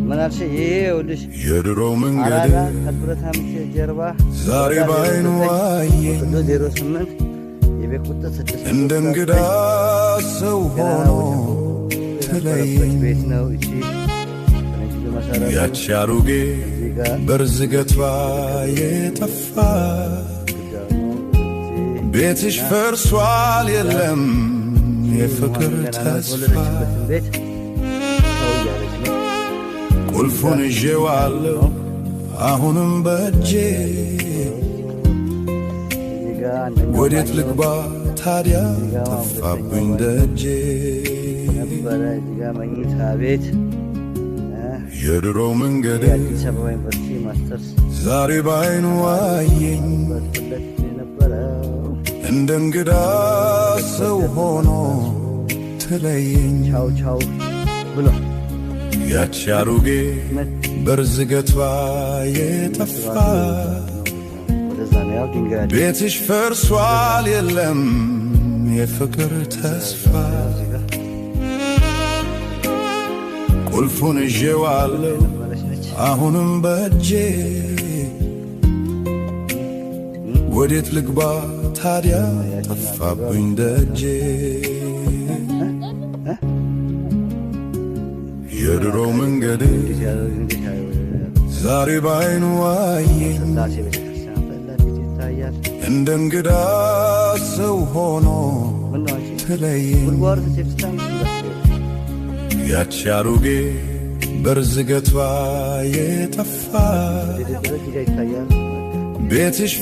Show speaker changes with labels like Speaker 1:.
Speaker 1: ምን አልሽ? ይኸውልሽ
Speaker 2: የድሮ መንገድ
Speaker 1: አራዳ ከብረት አምጪ ጀርባ
Speaker 2: ዛሬ ባይኑ አየኝ
Speaker 1: 08 የቤት ቁጥር 6
Speaker 2: እንደ እንግዳ ሰው ሆኖ ተለየኝ
Speaker 1: ቤት ነው እቺ
Speaker 2: ያቺ አሮጌ በርዝገቷ የጠፋ ቤትሽ ፈርሷል የለም የፍቅር ተስፋ ቁልፉን ይዤዋለሁ አሁንም በእጄ ወዴት ልግባ ታዲያ ጠፋብኝ ደጄ
Speaker 1: መኝታ ቤት
Speaker 2: የድሮ መንገድ ዛሬ ባይኑ አየኝ እንደ እንግዳ ሰው ሆኖ ተለየኝ
Speaker 1: ቻው ቻው ብሎ
Speaker 2: ያቺ አሮጌ በርዝገቷ የጠፋ ቤትሽ ፈርሷል የለም የፍቅር ተስፋ ቁልፉን ይዤዋለሁ አሁንም በእጄ ወዴት ልግባ ታዲያ ጠፋብኝ ደጄ የድሮ መንገድ ዛሬ ባይኑ አየኝ እንደ እንግዳ ሰው ሆኖ ተለየኝ ያቺ አሮጌ በርዝገቷ የጠፋ ቤትሽ